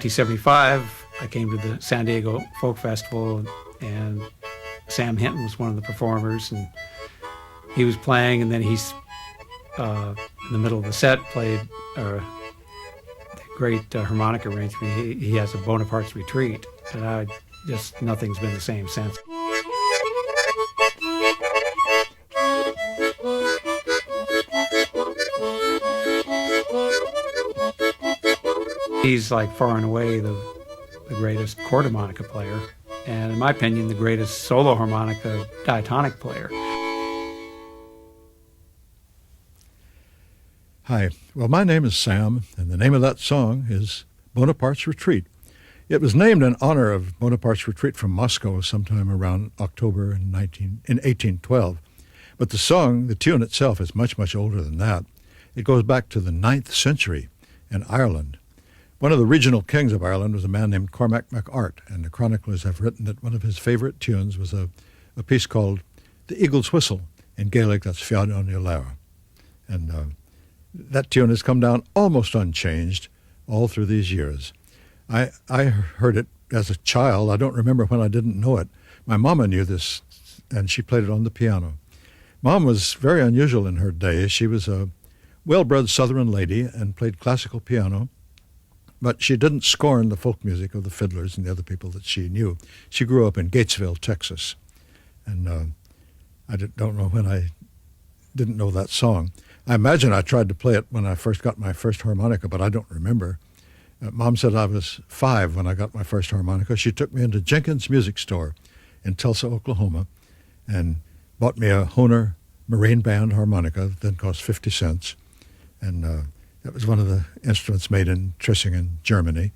1975, I came to the San Diego Folk Festival, and Sam Hinton was one of the performers, and he was playing, and then he's in the middle of the set played the great harmonica arrangement. He has a Bonaparte's Retreat, and nothing's been the same since. He's like far and away the greatest chord harmonica player, and in my opinion, the greatest solo harmonica diatonic player. Hi, well, my name is Sam, and the name of that song is Bonaparte's Retreat. It was named in honor of Bonaparte's retreat from Moscow sometime around October in 1812. But the song, the tune itself, is much, much older than that. It goes back to the 9th century in Ireland. One of the regional kings of Ireland was a man named Cormac MacArt, and the chroniclers have written that one of his favorite tunes was a piece called The Eagle's Whistle. In Gaelic, that's Fiad on your Lara. And that tune has come down almost unchanged all through these years. I heard it as a child. I don't remember when I didn't know it. My mama knew this, and she played it on the piano. Mom was very unusual in her day. She was a well-bred Southern lady and played classical piano, but she didn't scorn the folk music of the fiddlers and the other people that she knew. She grew up in Gatesville, Texas, and I don't know when I didn't know that song. I imagine I tried to play it when I first got my first harmonica, but I don't remember. Mom said I was 5 when I got my first harmonica. She took me into Jenkins Music Store in Tulsa, Oklahoma, and bought me a Hohner Marine Band harmonica that then cost 50 cents. And that was one of the instruments made in Trissingen, Germany,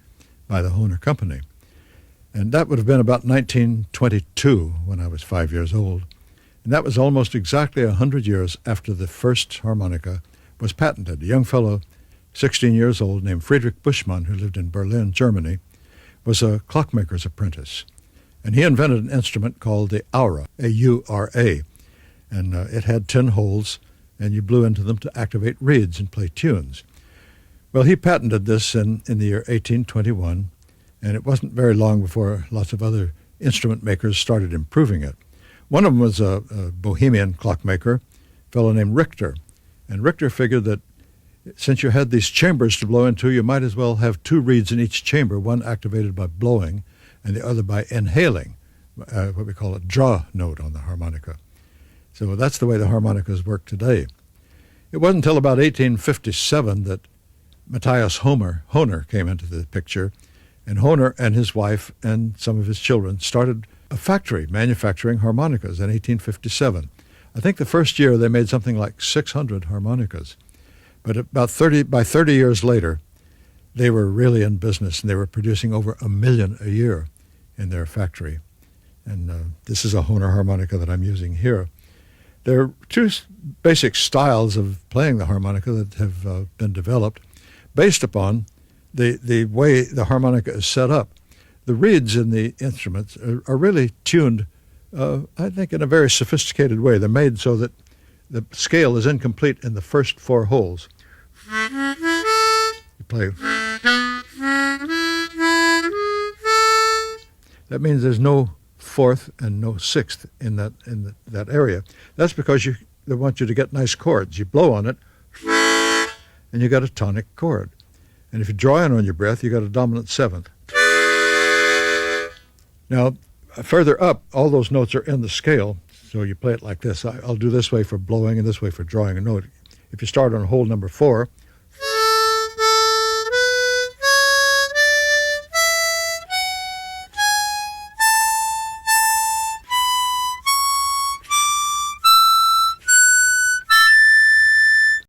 by the Hohner Company. And that would have been about 1922 when I was 5 years old. And that was almost exactly 100 years after the first harmonica was patented. A young fellow, 16 years old, named Friedrich Buschmann, who lived in Berlin, Germany, was a clockmaker's apprentice. And he invented an instrument called the Aura, A-U-R-A. And it had 10 holes, and you blew into them to activate reeds and play tunes. Well, he patented this in the year 1821, and it wasn't very long before lots of other instrument makers started improving it. One of them was a Bohemian clockmaker, a fellow named Richter. And Richter figured that since you had these chambers to blow into, you might as well have 2 reeds in each chamber, one activated by blowing and the other by inhaling, what we call a draw note on the harmonica. So that's the way the harmonicas work today. It wasn't until about 1857 that Matthias Hohner came into the picture, and Hohner and his wife and some of his children started a factory manufacturing harmonicas in 1857. I think the first year they made something like 600 harmonicas. But by 30 years later, they were really in business, and they were producing over 1 million a year in their factory. And this is a Hohner harmonica that I'm using here. There are 2 basic styles of playing the harmonica that have been developed based upon the way the harmonica is set up. The reeds in the instruments are really tuned, I think, in a very sophisticated way. They're made so that the scale is incomplete in the first 4 holes. You play. That means there's no 4th and no 6th in that area. That's because they want you to get nice chords. You blow on it, and you got a tonic chord. And if you draw in on your breath, you got a dominant 7th. Now, further up, all those notes are in the scale, so you play it like this. I'll do this way for blowing and this way for drawing a note. If you start on hole number 4,